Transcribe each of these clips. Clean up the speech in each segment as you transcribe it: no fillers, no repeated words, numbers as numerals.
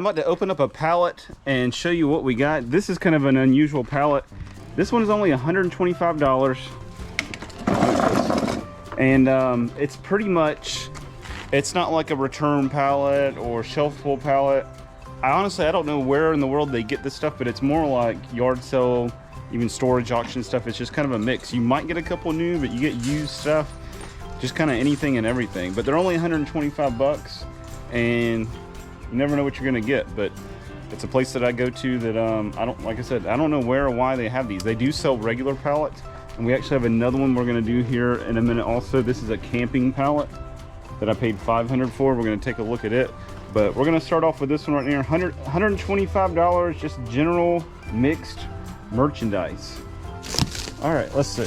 I'm about to open up a pallet and show you what we got. This is kind of an unusual pallet. This one is only $125. And it's pretty much, it's not like a return pallet or shelf full pallet. I don't know where in the world they get this stuff, but it's more like yard sale, even storage auction stuff. It's just kind of a mix. You might get a couple new, but you get used stuff, just kind of anything and everything. But they're only 125 bucks, and you never know what you're gonna get. But it's a place that I go to that like I said, I don't know where or why they have these. They do sell regular pallets, and we actually have another one we're gonna do here in a minute also. This is a camping pallet that I paid $500 for. We're gonna take a look at it. But we're gonna start off with this one right here, $125, just general mixed merchandise. All right, let's see.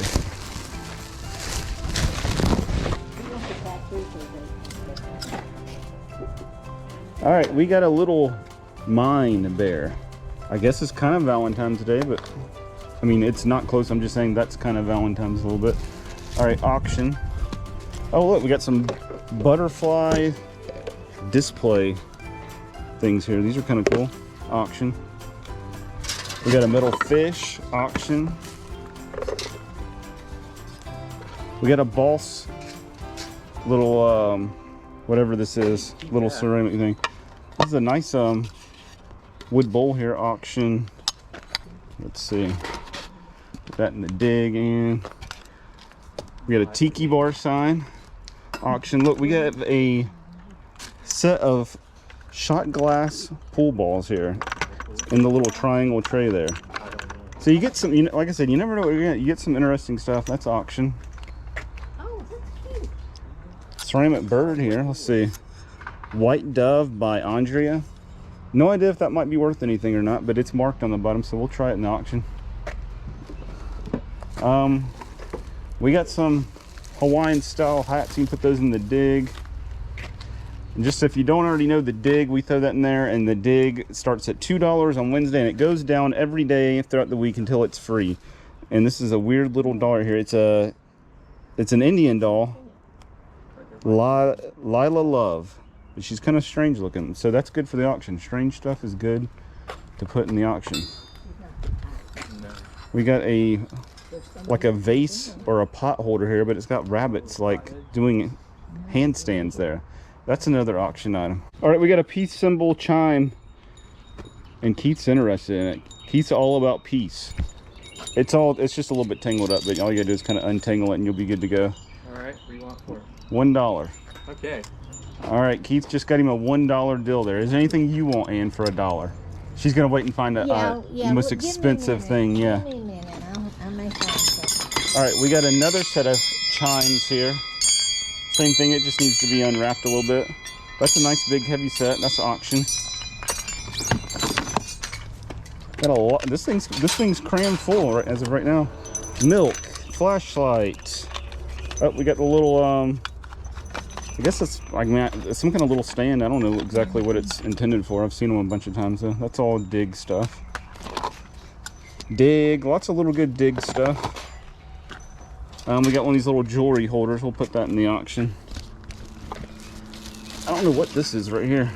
All right, we got a little mine bear. I guess it's kind of Valentine's Day, but I mean, it's not close. I'm just saying that's kind of Valentine's a little bit. All right, auction. Oh, look, we got some butterfly display things here. These are kind of cool. Auction. We got a metal fish. Auction. We got a boss little whatever this is, little ceramic thing. This is a nice wood bowl here. Auction. Let's see. Put that in the dig in. We got a tiki bar sign. Auction. Look, we got a set of shot glass pool balls here in the little triangle tray there. So you get some, you know, like I said, you never know what you're gonna get. You get some interesting stuff. That's auction. Oh, that's cute. Ceramic bird here. Let's see. White dove by Andrea. No idea if that might be worth anything or not, but it's marked on the bottom, so we'll try it in the auction. We got some Hawaiian style hats. You can put those in the dig. And just if you don't already know the dig, we throw that in there, and the dig starts at $2 on Wednesday, and it goes down every day throughout the week until it's free. And this is a weird little doll here. It's an Indian doll, Lila Love. But she's kind of strange looking, so that's good for the auction. Strange stuff is good to put in the auction. We got like a vase or a pot holder here, but it's got rabbits like doing handstands there. That's another auction item. All right, we got a peace symbol chime, and Keith's interested in it. Keith's all about peace. It's just a little bit tangled up, but all you gotta do is kind of untangle it and you'll be good to go. All right, what do you want for it? $1. Okay. All right, Keith just got him a $1 deal there. Is there anything you want, Ann, for $1? She's gonna wait and find the most expensive thing. Yeah. Give me a minute. I'll make that. All right, we got another set of chimes here. Same thing, it just needs to be unwrapped a little bit. That's a nice big heavy set. That's auction. Got a lot. This thing's crammed full right as of right now. Milk, flashlight. Oh, we got the little I guess it's like some kind of little stand. I don't know exactly what it's intended for. I've seen them a bunch of times though. That's all dig stuff. Dig, lots of little good dig stuff. We got one of these little jewelry holders. We'll put that in the auction. I don't know what this is right here.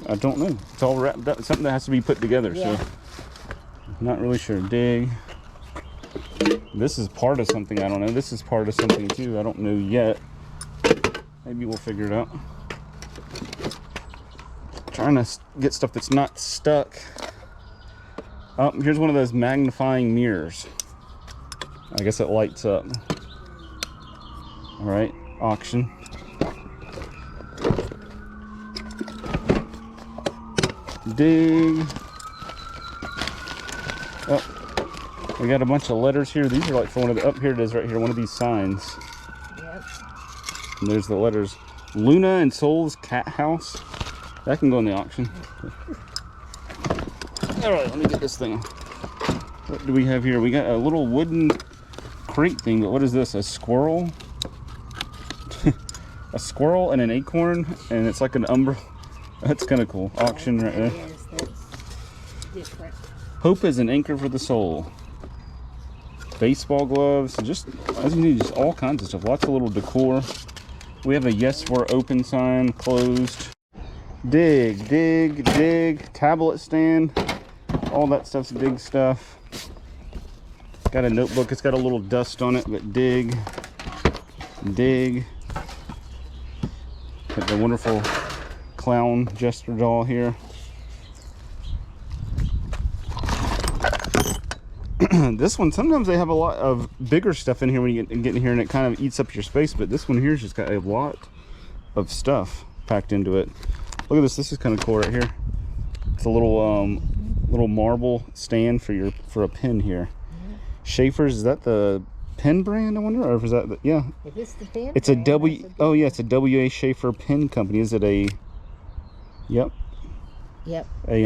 I don't know. It's all wrapped up. It's something that has to be put together. Yeah. So I'm not really sure. Dig. This is part of something. I don't know. This is part of something too. I don't know yet. Maybe we'll figure it out. Trying to get stuff that's not stuck. Oh, here's one of those magnifying mirrors. I guess it lights up. All right, auction. Dig. Oh, we got a bunch of letters here. These are like for one of the, up here it is right here, one of these signs. Yep. And there's the letters. Luna and Soul's Cat House. That can go in the auction. All right, let me get this thing. What do we have here? We got a little wooden crate thing, but what is this? A squirrel? A squirrel and an acorn, and it's like an umbrella. That's kind of cool. Auction right there. That's different. Hope is an anchor for the soul. Baseball gloves, just as you need, just all kinds of stuff. Lots of little decor. We have a yes, we're open sign, closed. Dig, dig, dig. Tablet stand. All that stuff's dig stuff. Got a notebook. It's got a little dust on it, but dig, dig. Got the wonderful clown jester doll here. This one, sometimes they have a lot of bigger stuff in here when you get in here, and it kind of eats up your space, but this one here's just got a lot of stuff packed into it. Look at this. This is kind of cool right here. It's a little little marble stand for a pen here. Schaefer's, is that the pen brand, I wonder? Or is that the, yeah. Is this the pen? It's a oh yeah, it's a W.A. Schaefer pen company. Is it a, yep. Yep. A,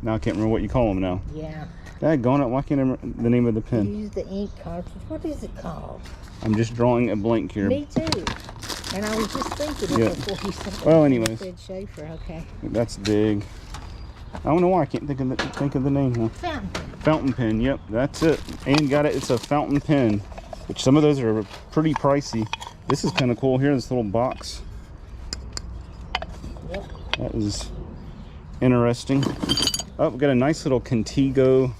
now I can't remember what you call them now. Yeah. Daggone it, why can't I remember the name of the pen? Use the ink cartridge. What is it called? I'm just drawing a blank here. Me too. And I was just thinking it before you said. Well, anyways. Said Schaefer, okay. That's dig. I don't know why I can't think of the name. Huh? Fountain pen. Fountain pen, yep, that's it. And got it, it's a fountain pen, which some of those are pretty pricey. This is kind of cool here, this little box. Yep. That is interesting. Oh, we got a nice little Contigo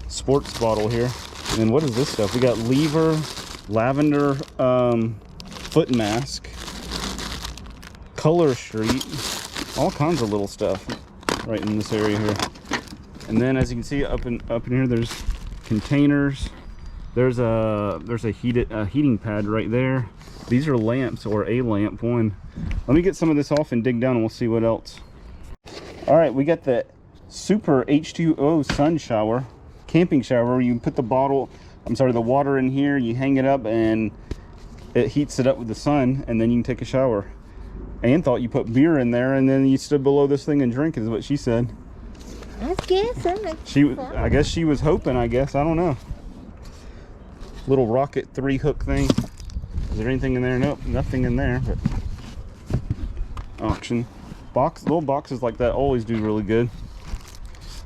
sports bottle here. And then what is this stuff? We got Lever, lavender foot mask, Color Street, all kinds of little stuff right in this area here. And then as you can see up in here, there's containers. There's a heating pad right there. These are lamps, or a lamp one. Let me get some of this off and dig down and we'll see what else. All right, we got the Super H2O sun shower, camping shower. You put the water in here, you hang it up and it heats it up with the sun, and then you can take a shower. Ann thought you put beer in there and then you stood below this thing and drink, is what she said. I guess. I guess she was hoping, I don't know. Little Rocket 3 hook thing. Is there anything in there? Nope, nothing in there, but auction. Little boxes like that always do really good.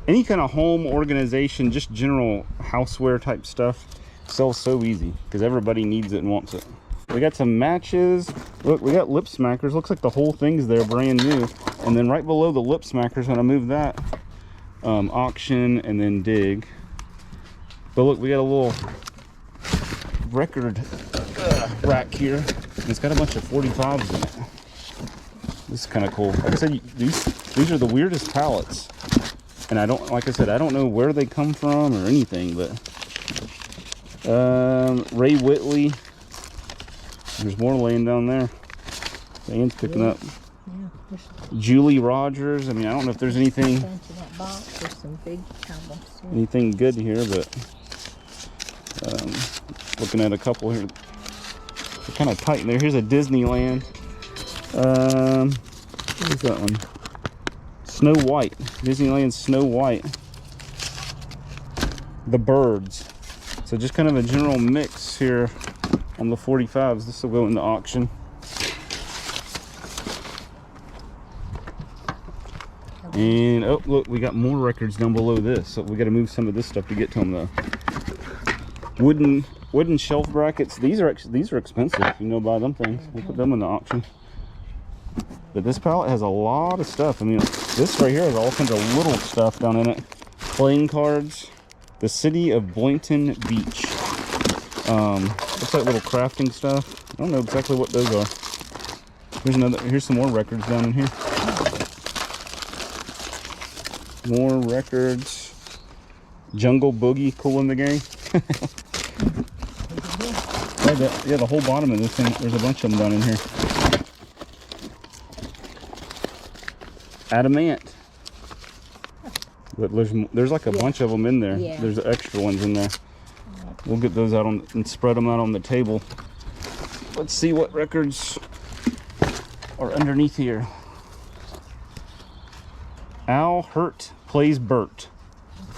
Any kind of home organization, just general houseware type stuff, sells so easy because everybody needs it and wants it. We got some matches. Look, we got lip smackers. Looks like the whole thing's there brand new. And then right below the lip smackers, when I move that, auction and then dig. But look, we got a little record rack here. And it's got a bunch of 45s in it. This is kind of cool. Like I said, these are the weirdest pallets. And like I said, I don't know where they come from or anything, but Ray Whitley. There's more laying down there. Ann's picking up. Yeah, Julie Rogers. I mean, I don't know if there's anything good here, but looking at a couple here. They're kind of tight in there. Here's a Disneyland. What is that one? Snow White. Disneyland Snow White. The Birds. So just kind of a general mix here on the 45s. This will go into auction. And oh look, we got more records down below this, so we got to move some of this stuff to get to them though. Wooden shelf brackets. These are expensive. You know, buy them things. We'll put them in the auction. But this pallet has a lot of stuff. I mean, this right here has all kinds of little stuff down in it. Playing cards. The City of Boynton Beach. Looks like little crafting stuff. I don't know exactly what those are. Here's some more records down in here. More records. Jungle Boogie, Cool in the Gang. Yeah, the whole bottom of this thing, there's a bunch of them down in here. Adamant. But there's like a bunch of them in there. Yeah. There's extra ones in there. We'll get those out and spread them out on the table. Let's see what records are underneath here. Al Hurt Plays Bert.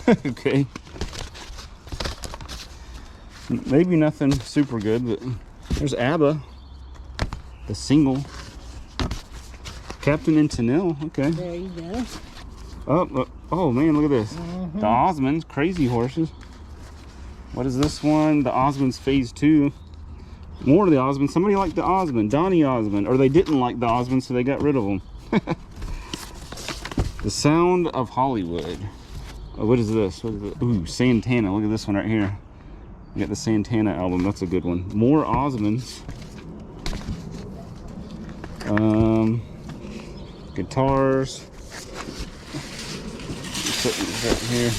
Okay. Maybe nothing super good, but there's ABBA. The single. Captain and Tennille. Okay. There you go. Oh man, look at this. The Osmonds, Crazy Horses. What is this one? The Osmonds Phase 2. More of the Osmonds. Somebody liked the Osmond, Donny Osmond, or they didn't like the Osmond, so they got rid of them. The Sound of Hollywood. Oh, what is this? What is it? Ooh, Santana. Look at this one right here. You got the Santana album. That's a good one. More Osmonds. Guitars. Put these right here.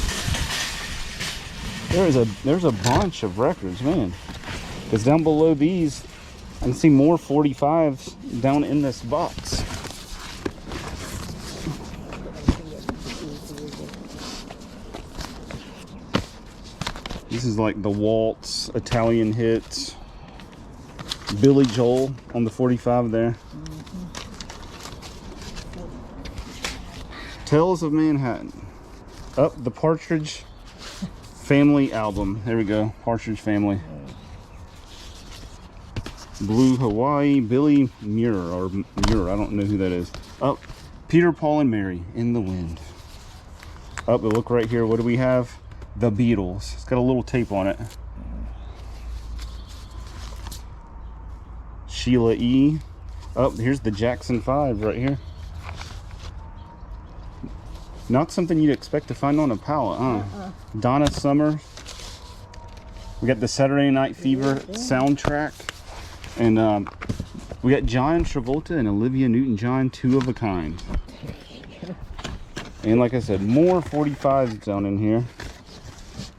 There's a bunch of records, man. Because down below these, I can see more 45s down in this box. This is like the Waltz, Italian hits, Billy Joel on the 45 there. Tales of Manhattan. Up the Partridge Family album. There we go, Partridge Family. Blue Hawaii, Billy Muir, or Muir, I don't know who that is. Up, Peter, Paul, and Mary, In the Wind. Up, but look right here, what do we have? The Beatles. It's got a little tape on it. Sheila E. Up, here's the Jackson 5 right here. Not something you'd expect to find on a pallet, huh? Donna Summer. We got the Saturday Night Fever soundtrack. And we got John Travolta and Olivia Newton-John, two of a kind. And like I said, more 45s down in here.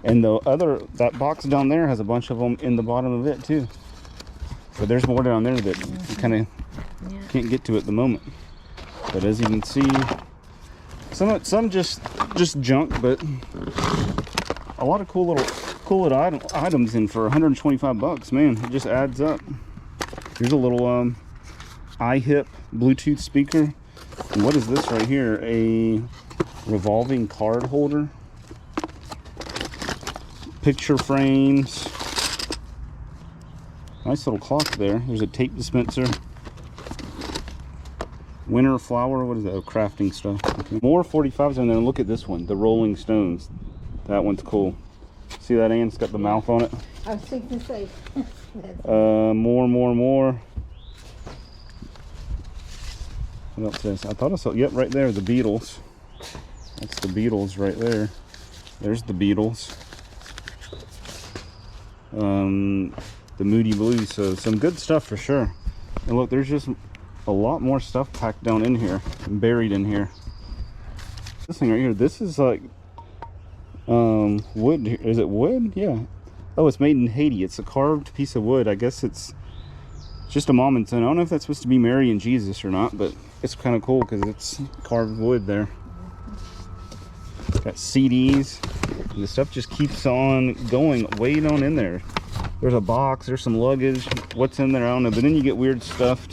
And that box down there has a bunch of them in the bottom of it too. But there's more down there that you kind of can't get to at the moment. But as you can see, some just junk, but a lot of cool little items in for 125 bucks, man. It just adds up. Here's a little iHip Bluetooth speaker. And what is this right here? A revolving card holder. Picture frames. Nice little clock there. There's a tape dispenser. Winter flower. What is that? Oh, crafting stuff. Okay. More 45s, and then look at this one. The Rolling Stones. That one's cool. See that, Ann? It's got the mouth on it. I was thinking the same. More. What else is this? I thought I saw, yep, right there, the Beatles. That's the Beatles right there. There's the Beatles. The Moody Blues, so some good stuff for sure. And look, there's just a lot more stuff packed down in here, buried in here. This thing right here, this is like wood. Is it wood? Yeah. Oh, it's made in Haiti. It's a carved piece of wood. I guess it's just a mom and son. I don't know if that's supposed to be Mary and Jesus or not, but it's kind of cool because it's carved wood there. Got CDs. And the stuff just keeps on going way down in there. There's a box, there's some luggage. What's in there, I don't know. But then you get weird stuff.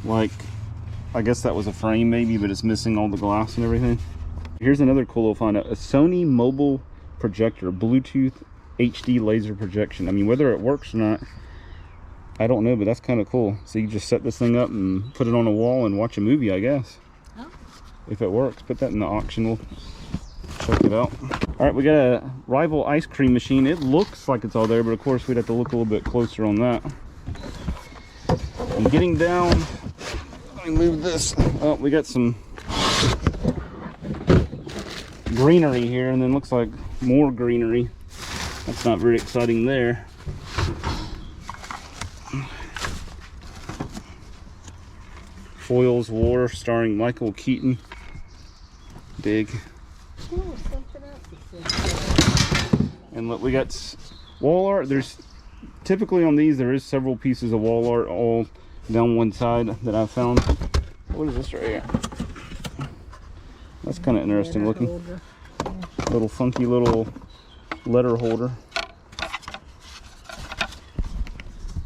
Like, I guess that was a frame maybe, but it's missing all the glass and everything. Here's another cool little find out. A Sony mobile projector, Bluetooth HD laser projection. I mean, whether it works or not, I don't know, but that's kind of cool. So you just set this thing up and put it on a wall and watch a movie, I guess. Oh. If it works. Put that in the auction. We'll check it out. All right, we got a Rival ice cream machine. It looks like it's all there, but of course we'd have to look a little bit closer on that. And getting down, let me move this. Oh, we got some greenery here, and then looks like more greenery. That's not very exciting there. Foyle's War, starring Michael Keaton. Big. And look, we got wall art. There's typically on these there is several pieces of wall art all down one side that I found. What is this right here? That's kind of interesting looking. Little funky little letter holder.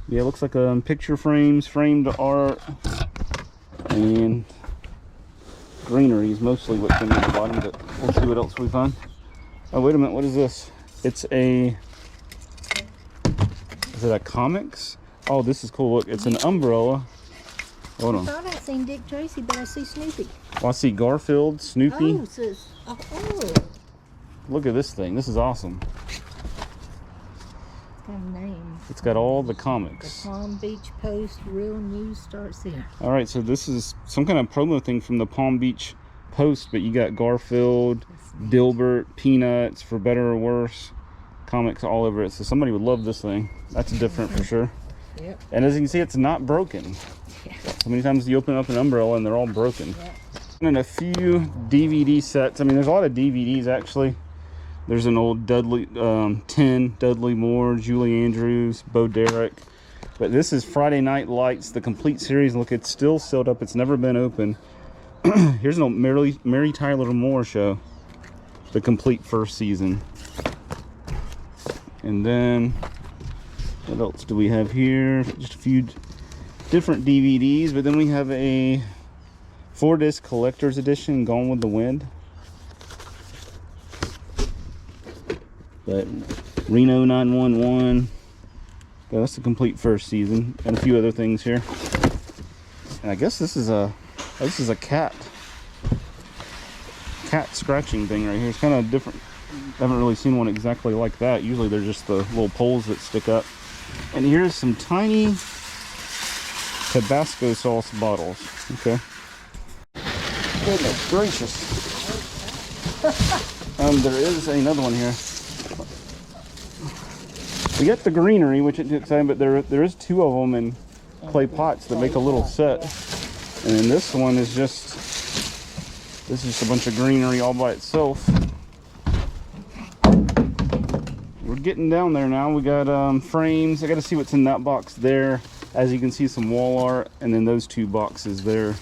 Yeah, it looks like picture frames, framed art, and greenery is mostly what's in the bottom, but we'll see what else we find. Oh, wait a minute, what is this? It's is it a comics? Oh, this is cool. Look, it's an umbrella. Hold on. I thought I seen Dick Tracy, but I see Snoopy. Oh, I see Garfield, Snoopy. Oh, so it's, oh. Look at this thing. This is awesome. It's got a name. It's got all the comics. The Palm Beach Post, real news starts here. All right, so this is some kind of promo thing from the Palm Beach post, but you got Garfield, Dilbert, Peanuts, For Better or Worse, comics all over it. So somebody would love this thing. That's different for sure. Yep. And as you can see, it's not broken. Yeah. So many times you open up an umbrella and they're all broken. Yep. And a few DVD sets. I mean, there's a lot of DVDs actually. There's an old Dudley 10, Dudley Moore, Julie Andrews, Bo Derek. But this is Friday Night Lights, the complete series. Look, it's still sealed up. It's never been open. Here's an old Mary Tyler Moore show, the complete first season. And then what else do we have here? Just a few different DVDs, but then we have a 4-disc collector's edition, Gone with the Wind. But Reno 911. Yeah, that's the complete first season, and a few other things here. And I guess this is a cat scratching thing right here. It's kind of different. I haven't really seen one exactly like that. Usually they're just the little poles that stick up. And here's some tiny Tabasco sauce bottles. Okay. Goodness gracious. There is another one here. We got the greenery, which is exciting, but there is 2 of them in clay pots that make a little set. And then this one is just a bunch of greenery all by itself. We're getting down there now. We got frames. I got to see what's in that box there. As you can see, some wall art, and then those 2 boxes there.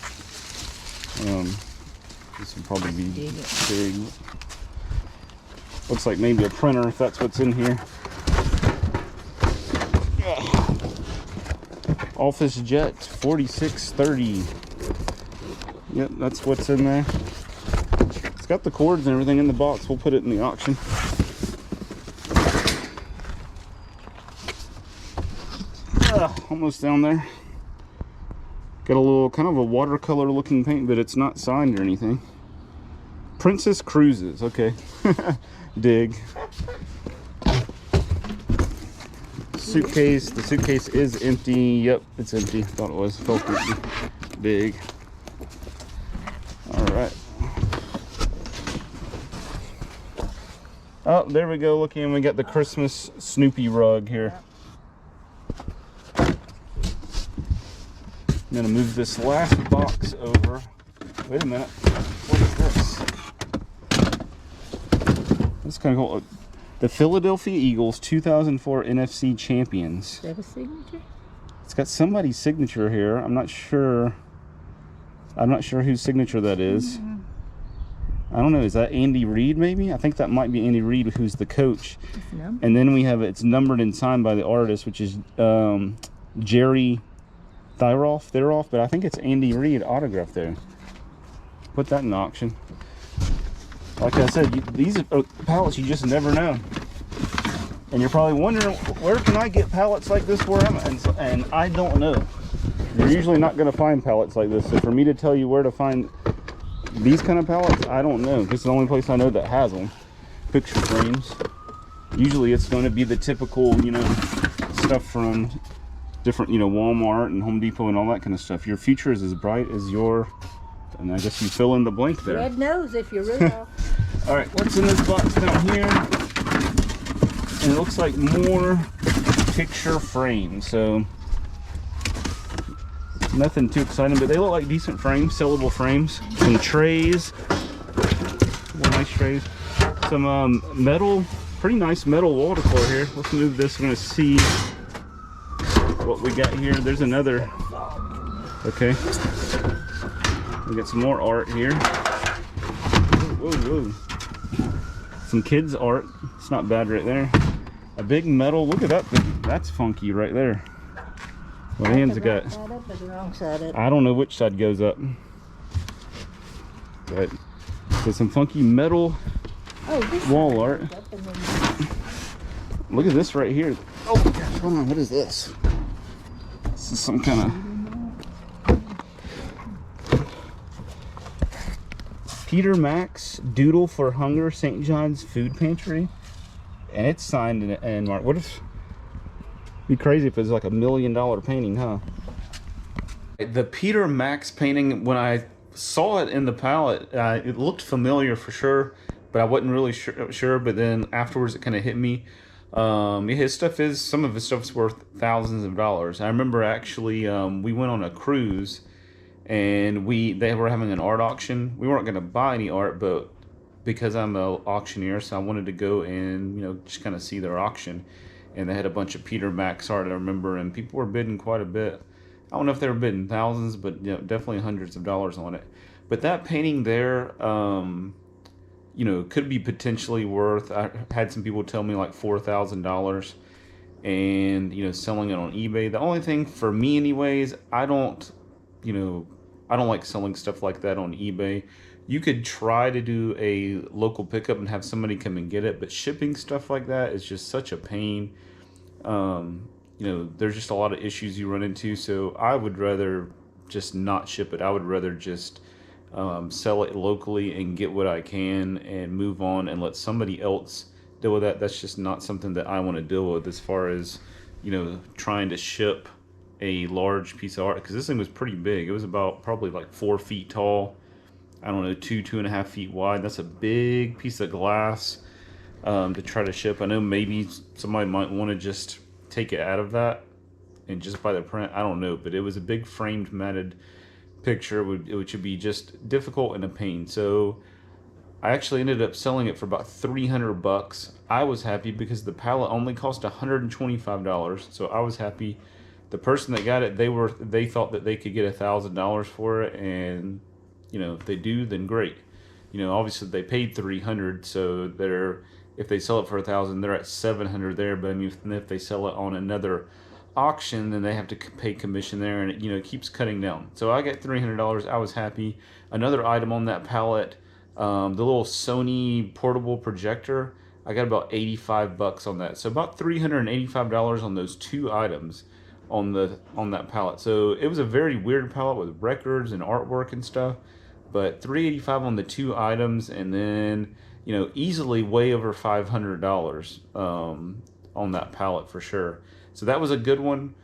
This would probably be big. Looks like maybe a printer if that's what's in here. Office Jet 4630. Yep, that's what's in there. It's got the cords and everything in the box. We'll put it in the auction. Almost down there. Got a little kind of a watercolor looking paint, but it's not signed or anything. Princess Cruises. Okay. Dig. Suitcase. The suitcase is empty. Yep, it's empty. Thought it was. Felt empty. Big. All right. Oh, there we go. Looking, we got the Christmas Snoopy rug here. I'm gonna move this last box over. Wait a minute. What is this? This is kind of cool. The Philadelphia Eagles 2004 NFC Champions. Is that a signature? It's got somebody's signature here. I'm not sure whose signature that is. I don't know. Is that Andy Reid maybe? I think that might be Andy Reid, who's the coach. And then we have it's numbered and signed by the artist, which is Jerry Thiroff, but I think it's Andy Reid autograph there. Put that in auction. Like I said, these are pallets you just never know. And you're probably wondering, where can I get pallets like this where I'm at? And I don't know. You're usually not going to find pallets like this. So for me to tell you where to find these kind of pallets, I don't know. This is the only place I know that has them. Picture frames. Usually it's going to be the typical, stuff from different, Walmart and Home Depot and all that kind of stuff. Your future is as bright as your, and I guess you fill in the blank there. Red nose if you're Rudolph. All right, what's in this box down here? And it looks like more picture frames. So nothing too exciting, but they look like decent frames, sellable frames. Some trays, nice trays. Some metal, pretty nice metal wall decor here. Let's move this. We're gonna see what we got here. There's another. Okay. We got some more art here. Whoa, whoa. Some kids art. It's not bad right there. A big metal. Look at that thing. That's funky right there. What hands it got? I don't know which side goes up. But so some funky metal wall art. Look at this right here. Oh gosh, hold on. What is this? This is some kind of Peter Max Doodle for Hunger, St. John's Food Pantry, and it's signed in Mark. What if? Be crazy if it's like $1 million painting, huh? The Peter Max painting. When I saw it in the pallet. It looked familiar for sure, but I wasn't really sure. But then afterwards, it kind of hit me. His stuff is, some of his stuff's worth thousands of dollars. I remember actually, we went on a cruise, and they were having an art auction. We weren't going to buy any art, but because I'm an auctioneer, so I wanted to go and, just kind of see their auction. And they had a bunch of Peter Max art, I remember, and people were bidding quite a bit. I don't know if they were bidding thousands, but definitely hundreds of dollars on it. But that painting there, could be potentially worth, I had some people tell me like $4,000, and selling it on eBay. The only thing for me anyways, I don't like selling stuff like that on eBay. You could try to do a local pickup and have somebody come and get it, but shipping stuff like that is just such a pain. There's just a lot of issues you run into, so I would rather just not ship it. I would rather just sell it locally and get what I can and move on and let somebody else deal with that. That's just not something that I want to deal with as far as trying to ship a large piece of art, because this thing was pretty big. It was about probably like 4 feet tall, I don't know, 2.5 feet wide. That's a big piece of glass to try to ship. I know maybe somebody might want to just take it out of that and just buy the print, I don't know, but it was a big framed matted picture, which would be just difficult and a pain. So I actually ended up selling it for about $300. I was happy because the pallet only cost $125, so I was happy. The person that got it, they thought that they could get $1,000 for it, and if they do, then great. Obviously they paid $300, so if they sell it for $1,000, they're at $700 there. But if they sell it on another auction, then they have to pay commission there, and it keeps cutting down. So I got $300. I was happy. Another item on that pallet, the little Sony portable projector, I got about $85 on that. So about $385 on those 2 items on that pallet. So it was a very weird pallet with records and artwork and stuff, but $385 on the 2 items, and then easily way over $500 on that pallet for sure. So that was a good one.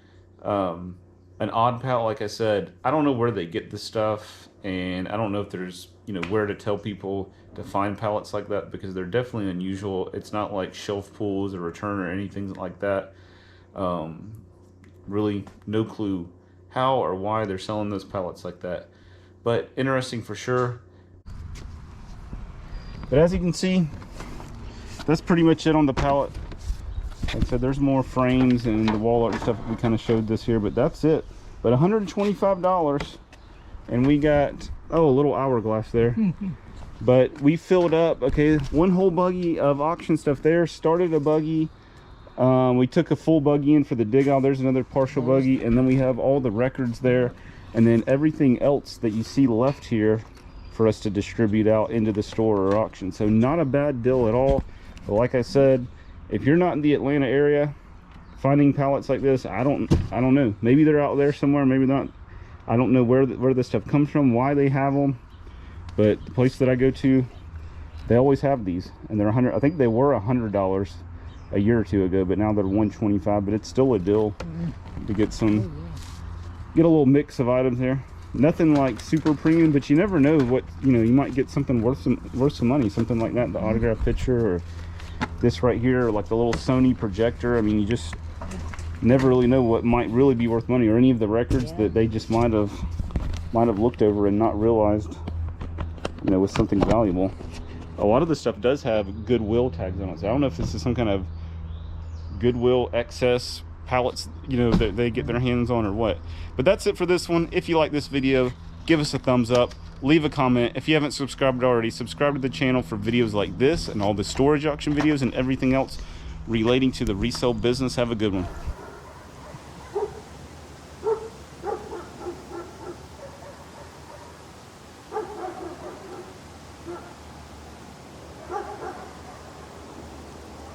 An odd pallet, like I said. I don't know where they get this stuff, and I don't know if there's where to tell people to find pallets like that, because they're definitely unusual. It's not like shelf pulls or return or anything like that. Really no clue how or why they're selling those pallets like that, but interesting for sure. But as you can see, that's pretty much it on the pallet. Like I said, there's more frames and the wall art and stuff. We kind of showed this here, but that's it. But $125, and we got a little hourglass there. But we filled up, okay, 1 whole buggy of auction stuff there. Started a buggy. We took a full buggy in for the dig out. There's another partial buggy, and then we have all the records there, and then everything else that you see left here for us to distribute out into the store or auction. So not a bad deal at all. But like I said, if you're not in the Atlanta area, finding pallets like this, I don't know. Maybe they're out there somewhere, maybe not. I don't know where this stuff comes from, why they have them, but the place that I go to, they always have these, and they're I think they were $100 a year or 2 ago, but now they're $125. But it's still a deal to get a little mix of items there. Nothing like super premium, but you never know what you might get something worth some money, something like that, the autograph picture, or this right here, or like the little Sony projector. I mean, you just never really know what might really be worth money, or any of the records that they just might have looked over and not realized was something valuable. A lot of the stuff does have Goodwill tags on it, so I don't know if this is some kind of Goodwill excess pallets that they get their hands on or what. But that's it for this one. If you like this video, give us a thumbs up, leave a comment. If you haven't subscribed already, subscribe to the channel for videos like this and all the storage auction videos and everything else relating to the resale business. Have a good one.